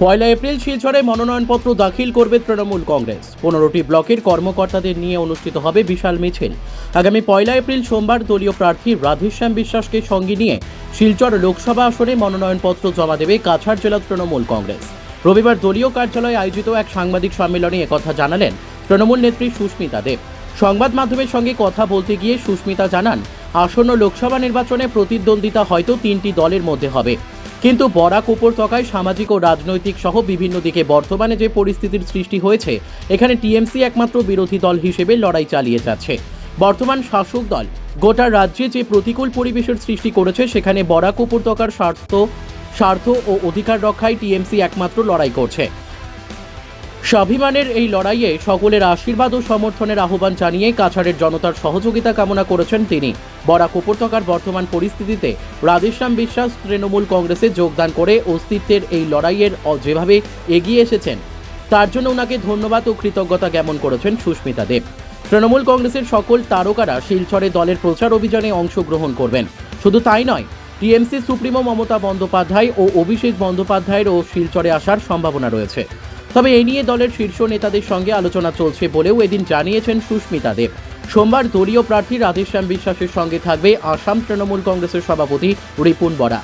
পয়লা April শিলচরে মনোনয়নপত্র দাখিল করবে তৃণমূল কংগ্রেস। 15টি ব্লকের কর্মকর্তাদের নিয়ে অনুষ্ঠিত হবে বিশাল মিছিল। আগামী পয়লা এপ্রিল সোমবার দলীয় প্রার্থী রাধেশ্যাম বিশ্বাসকে সঙ্গে নিয়ে শিলচর লোকসভা আসনে মনোনয়নপত্র জমা দেবে কাছাড় জেলা তৃণমূল কংগ্রেস। রবিবার দলীয় কার্যালয়ে আয়োজিত এক সাংবাদিক সম্মেলনে একথা জানালেন তৃণমূল নেত্রী সুস্মিতা দেব। সংবাদ মাধ্যমের সঙ্গে কথা বলতে গিয়ে সুস্মিতা জানান, আসন্ন লোকসভা নির্বাচনে প্রতিদ্বন্দ্বিতা হয়তো 3টি দলের মধ্যে হবে, কিন্তু বরাক উপত্যকায় সামাজিক ও রাজনৈতিক সহ বিভিন্ন দিকে বর্তমানে যে পরিস্থিতির সৃষ্টি হয়েছে, এখানে টিএমসি একমাত্র বিরোধী দল হিসেবে লড়াই চালিয়ে যাচ্ছে। বর্তমান শাসক দল গোটা রাজ্যে যে প্রতিকূল পরিবেশের সৃষ্টি করেছে, সেখানে বরাক উপত্যকার স্বার্থ ও অধিকার রক্ষায় টিএমসি একমাত্র লড়াই করছে। স্বাভিমানের এই লড়াইয়ে সকলের আশীর্বাদ ও সমর্থনের আহ্বান জানিয়ে কাছাড়ের জনতার সহযোগিতা কামনা করেছেন তিনি। বরাক উপত্যকার বর্তমান পরিস্থিতিতে রাধেশ্যাম বিশ্বাস তৃণমূল কংগ্রেসে যোগদান করে অস্তিত্বের এই লড়াইয়ের যেভাবে এগিয়ে এসেছেন, তার জন্য ওনাকে ধন্যবাদ ও কৃতজ্ঞতা জ্ঞাপন করেছেন সুস্মিতা দেব। তৃণমূল কংগ্রেসের সকল তারকারা শিলচরে দলের প্রচার অভিযানে অংশগ্রহণ করবেন। শুধু তাই নয়, টিএমসি সুপ্রিমো মমতা বন্দ্যোপাধ্যায় ও অভিষেক বন্দ্যোপাধ্যায়েরও শিলচরে আসার সম্ভাবনা রয়েছে। তবে এই নিয়ে দলের শীর্ষ নেতাদের সঙ্গে আলোচনা চলছে বলেও এদিন জানিয়েছেন সুস্মিতা দেব। সোমবার দলীয় প্রার্থী রাধেশ্যাম বিশ্বাসের সঙ্গে থাকবে আসাম তৃণমূল কংগ্রেসের সভাপতি Ripun Bora.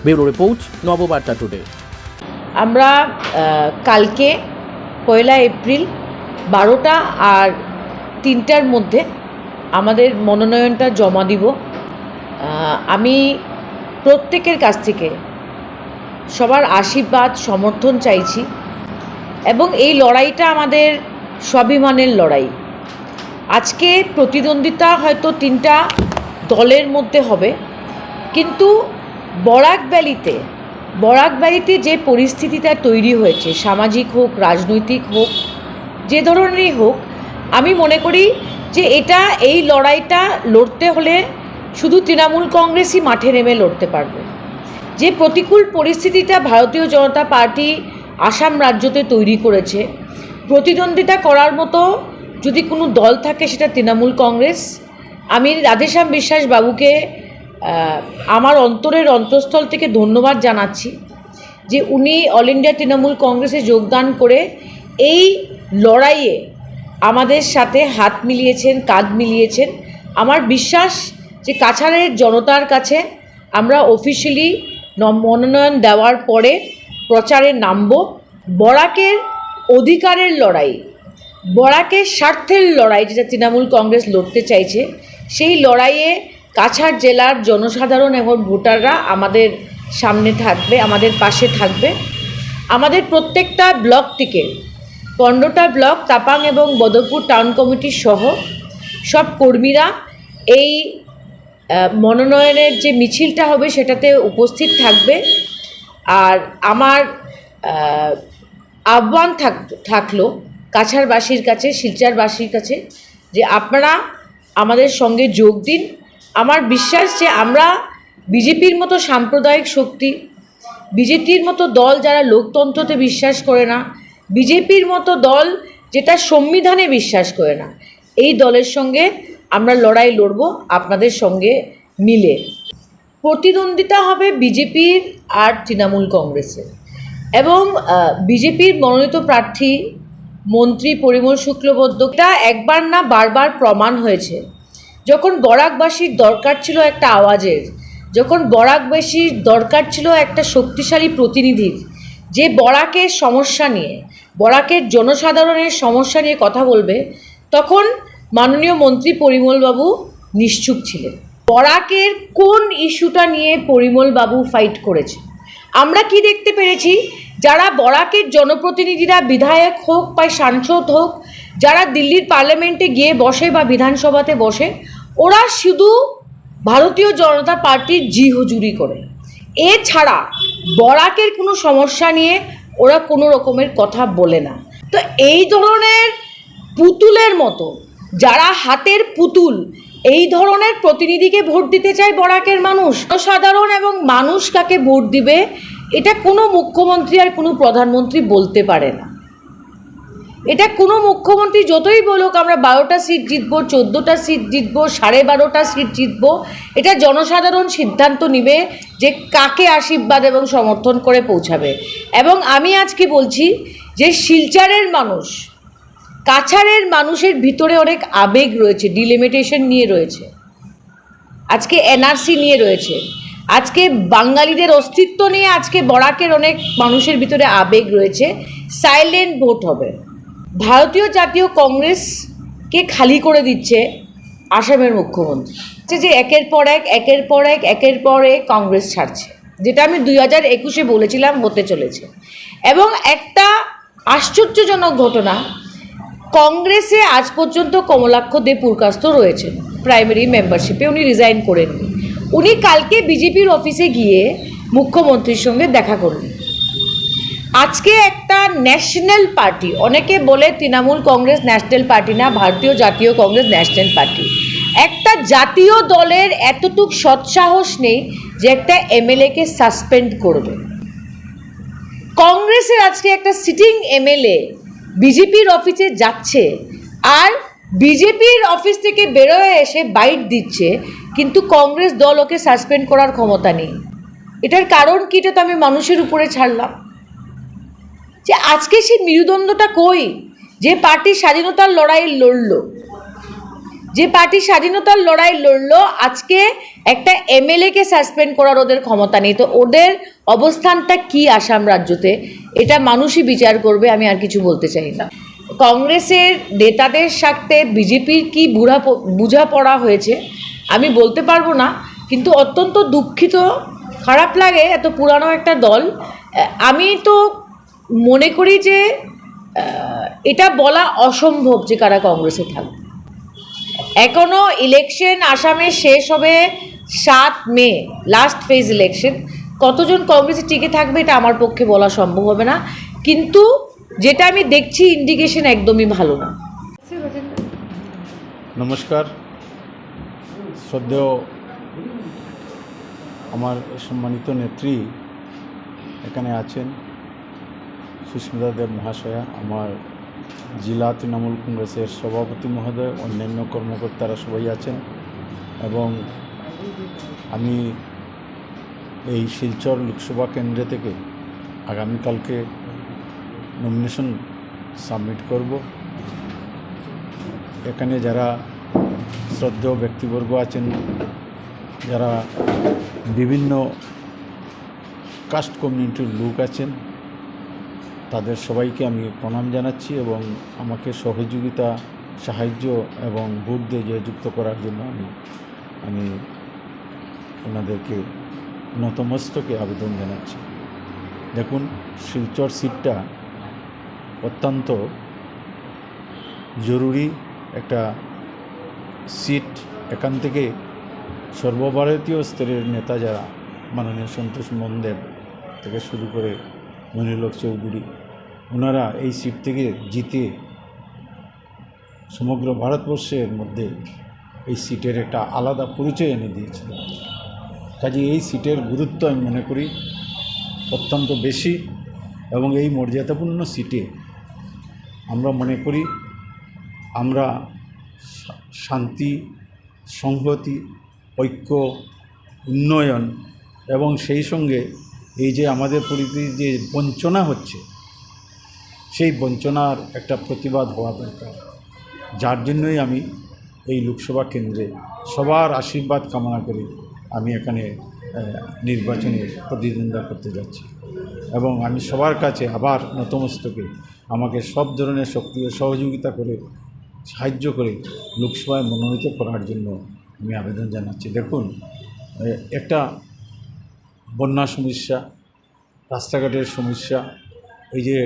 Bureau report, Nababarta today. আমরা কালকে পয়লা এপ্রিল 12টা আর 3টার মধ্যে আমাদের মনোনয়নটা জমা দিব। আমি প্রত্যেকের কাছ থেকে সবার আশীর্বাদ সমর্থন চাইছি এবং এই লড়াইটা আমাদের স্বাভিমানের লড়াই। আজকে প্রতিদ্বন্দ্বিতা হয়তো 3টা দলের মধ্যে হবে, কিন্তু বরাক ভ্যালিতে যে পরিস্থিতিটা তৈরি হয়েছে, সামাজিক হোক রাজনৈতিক হোক যে ধরনেরই হোক, আমি মনে করি যে এই লড়াইটা লড়তে হলে শুধু তৃণমূল কংগ্রেসই মাঠে নেমে লড়তে পারবে। যে প্রতিকূল পরিস্থিতিটা ভারতীয় জনতা পার্টি আসাম রাজ্যতে তৈরি করেছে, প্রতিদ্বন্দ্বিতা করার মতো যদি কোনো দল থাকে সেটা তৃণমূল কংগ্রেস। আমি রাধেশ্যাম বিশ্বাস বাবুকে আমার অন্তরের অন্তঃস্থল থেকে ধন্যবাদ জানাচ্ছি যে উনি অল ইন্ডিয়া তৃণমূল কংগ্রেসে যোগদান করে এই লড়াইয়ে আমাদের সাথে হাত মিলিয়েছেন, কাঁধ মিলিয়েছেন। আমার বিশ্বাস যে কাছাড়ের জনতার কাছে আমরা অফিসিয়ালি মনোনয়ন দেওয়ার পরে প্রচারে নামব। বরাকের অধিকারের লড়াই, বরাকের স্বার্থের লড়াই যেটা তৃণমূল কংগ্রেস লড়তে চাইছে, সেই লড়াইয়ে কাছাড় জেলার জনসাধারণ এবং ভোটাররা আমাদের সামনে থাকবে, আমাদের পাশে থাকবে। আমাদের প্রত্যেকটা ব্লক থেকে 15টা ব্লক, তাপাং এবং বদরপুর টাউন কমিটির সহ সব কর্মীরা এই মনোনয়নের যে মিছিলটা হবে সেটাতে উপস্থিত থাকবে। আর আমার আহ্বান থাকলো কাছাড়বাসীর কাছে, শিলচরবাসীর কাছে, যে আপনারা আমাদের সঙ্গে যোগ দিন। আমার বিশ্বাস যে আমরা বিজেপির মতো সাম্প্রদায়িক শক্তি, বিজেপির মতো দল যারা লোকতন্ত্রতে বিশ্বাস করে না, বিজেপির মতো দল যেটা সংবিধানে বিশ্বাস করে না, এই দলের সঙ্গে আমরা লড়াই লড়ব আপনাদের সঙ্গে মিলে। প্রতিদ্বন্দ্বিতা হবে বিজেপির আর তৃণমূল কংগ্রেসের, এবং বিজেপির মনোনীত প্রার্থী মন্ত্রী পরিমল শুক্লবৈদ্যটা একবার না বারবার প্রমাণ হয়েছে। যখন বরাকবাসীর দরকার ছিল একটা আওয়াজের, যখন বরাকবাসীর দরকার ছিল একটা শক্তিশালী প্রতিনিধির, যে বরাকের সমস্যা নিয়ে, বরাকের জনসাধারণের সমস্যা নিয়ে কথা বলবে, তখন মাননীয় মন্ত্রী পরিমলবাবু নিশ্চুপ ছিলেন। বরাকের কোন ইস্যুটা নিয়ে পরিমলবাবু ফাইট করেছে আমরা কি দেখতে পেরেছি? যারা বরাকের জনপ্রতিনিধিরা, বিধায়ক হোক বা সাংসদ হোক, যারা দিল্লির পার্লামেন্টে গিয়ে বসে বা বিধানসভাতে বসে, ওরা শুধু ভারতীয় জনতা পার্টির জি হুজুরি করে। এছাড়া বরাকের কোনো সমস্যা নিয়ে ওরা কোনো রকমের কথা বলে না। তো এই ধরনের পুতুলের মতো, যারা হাতের পুতুল, এই ধরনের প্রতিনিধিকে ভোট দিতে চায় বরাকের মানুষ। সাধারণ এবং মানুষ কাকে ভোট দিবে এটা কোনো মুখ্যমন্ত্রী আর কোনো প্রধানমন্ত্রী বলতে পারে না। এটা কোনো মুখ্যমন্ত্রী যতই বলুক আমরা 12টা সিট জিতবো, 14টা সিট জিতবো, 12.5টা সিট জিতবো, এটা জনসাধারণ সিদ্ধান্ত নেবে যে কাকে আশীর্বাদ এবং সমর্থন করে পৌঁছাবে। এবং আমি আজকে বলছি যে শিলচরের মানুষ, কাছাড়ের মানুষের ভিতরে অনেক আবেগ রয়েছে, ডিলিমিটেশন নিয়ে রয়েছে, আজকে এনআরসি নিয়ে রয়েছে, আজকে বাঙালিদের অস্তিত্ব নিয়ে আজকে বরাকের অনেক মানুষের ভিতরে আবেগ রয়েছে। সাইলেন্ট ভোট হবে। ভারতীয় জাতীয় কংগ্রেসকে খালি করে দিচ্ছে আসামের মুখ্যমন্ত্রী, যে একের পর এক কংগ্রেস ছাড়ছে, যেটা আমি 2021-এ বলেছিলাম হতে চলেছে। এবং একটা আশ্চর্যজনক ঘটনা, কংগ্রেসে আজ পর্যন্ত কমলাক্ষ দে পুরকাস্ত রয়েছেন প্রাইমারি মেম্বারশিপে, উনি রিজাইন করেননি। উনি কালকে বিজেপির অফিসে গিয়ে মুখ্যমন্ত্রীর সঙ্গে দেখা করলেন। আজকে একটা ন্যাশনাল পার্টি, অনেকে বলে তৃণমূল কংগ্রেস ন্যাশনাল পার্টি না, ভারতীয় জাতীয় কংগ্রেস ন্যাশনাল পার্টি, একটা জাতীয় দলের এতটুক সৎসাহস নেই যে একটা এমএলএকে সাসপেন্ড করবে। কংগ্রেসের আজকে একটা সিটিং এমএলএ বিজেপির অফিসে যাচ্ছে আর বিজেপির অফিস থেকে বেরোয় এসে বাইট দিচ্ছে, কিন্তু কংগ্রেস দল ওকে সাসপেন্ড করার ক্ষমতা নেই। এটার কারণ কি, এটা তো আমি মানুষের উপরে ছাড়লাম যে আজকে সেই মেরুদণ্ডটা কই, যে পার্টি স্বাধীনতার লড়াই লড়লো, যে পার্টি স্বাধীনতার লড়াই লড়লো, আজকে একটা এমএলএকে সাসপেন্ড করার ওদের ক্ষমতা নেই। তো ওদের অবস্থানটা কি আসাম রাজ্যতে, এটা মানুষই বিচার করবে, আমি আর কিছু বলতে চাই না। কংগ্রেসের নেতাদের সাথে বিজেপির কি বোঝাপড়া হয়েছে আমি বলতে পারবো না, কিন্তু অত্যন্ত দুঃখিত, খারাপ লাগে, এত পুরানো একটা দল। আমি তো মনে করি যে এটা বলা অসম্ভব যে কারা কংগ্রেসে থাকবে। এখনও ইলেকশন আসামে শেষ হবে 7 মে, লাস্ট ফেজ ইলেকশন। কতজন কংগ্রেসে টিকে থাকবে এটা আমার পক্ষে বলা সম্ভব হবে না, কিন্তু যেটা আমি দেখছি ইন্ডিকেশন একদমই ভালো না। নমস্কার, শ্রদ্ধেয় আমার সম্মানিত নেত্রী এখানে আছেন, সুস্মিতা দেব মহাশয়া, আমার জেলা তৃণমূল কংগ্রেসের সভাপতি মহোদয়, অন্যান্য কর্মকর্তারা সবাই আছেন। এবং আমি এই শিলচর লোকসভা কেন্দ্র থেকে আগামীকালকে নমিনেশন সাবমিট করব। এখানে যারা শ্রদ্ধেয় ব্যক্তিবর্গ আছেন, যারা বিভিন্ন কাস্ট কমিউনিটির লোক আছেন, তাদের সবাইকে আমি প্রণাম জানাচ্ছি এবং আমাকে সহযোগিতা, সাহায্য এবং ভোট দিয়ে জয়যুক্ত করার জন্য আমি ওনাদেরকে নতমস্তকে আবেদন জানাচ্ছি। দেখুন, শিলচর সিটটা অত্যন্ত জরুরি একটা সিট। এখান থেকে সর্বভারতীয় স্তরের নেতা যারা, মাননীয় সন্তোষ মনদেব থেকে শুরু করে মনিলোক চৌধুরী, ওনারা এই সিট থেকে জিতে সমগ্র ভারতবর্ষের মধ্যে এই সিটের একটা আলাদা পরিচয় এনে দিয়েছিল। কাজে এই সিটের গুরুত্ব আমি মনে করি অত্যন্ত বেশি, এবং এই মর্যাদাপূর্ণ সিটে আমরা মনে করি আমরা শান্তি, সংহতি, ঐক্য, উন্নয়ন এবং সেই সঙ্গে এই যে আমাদের পরিস্থিতি যে বঞ্চনা হচ্ছে, সেই বঞ্চনার একটা প্রতিবাদ হওয়া দরকার। যার জন্যই আমি এই লোকসভা কেন্দ্রে সবার আশীর্বাদ কামনা করে আমি এখানে নির্বাচনে প্রতিদ্বন্দ্বিতা করতে যাচ্ছি। এবং আমি সবার কাছে আবার নতমস্তকে আমাকে সব ধরনের শক্তি ও সহযোগিতা করে, সাহায্য করে লোকসভায় মনোনীত করার জন্য আমি আবেদন জানাচ্ছি। দেখুন, একটা বন্যা সমস্যা, রাস্তাঘাটের সমস্যা, এই যে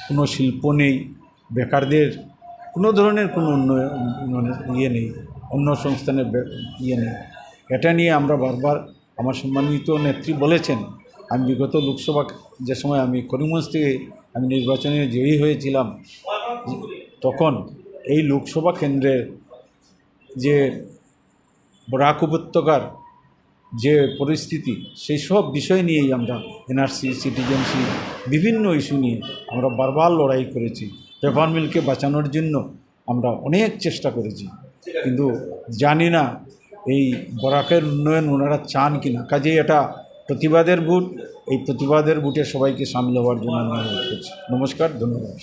কোনো শিল্প নেই, বেকারদের কোনো ধরনের কোনো উন্নয়ন নেই, অন্য সংস্থানের নেই, এটা নিয়ে আমরা বারবার, আমার সম্মানিত নেত্রী বলেছেন, আমি বিগত লোকসভা যে সময় আমি করিমগঞ্জ থেকে আমি নির্বাচনে জয়ী হয়েছিলাম, তখন এই লোকসভা কেন্দ্রের যে বরাক উপত্যকার যে পরিস্থিতি, সেই সব বিষয় নিয়েই আমরা এনআরসি, সিটিজেনশিপ, বিভিন্ন ইস্যু নিয়ে আমরা বারবার লড়াই করেছি। পেপার মিলকে বাঁচানোর জন্য আমরা অনেক চেষ্টা করেছি, কিন্তু জানি না এই বরাকের উন্নয়ন ওনারা চান কি না। কাজেই এটা প্রতিবাদের ভোট, এই প্রতিবাদের ভোটে সবাইকে সামিল হওয়ার জন্য আমি অনুরোধ করছি। নমস্কার, ধন্যবাদ।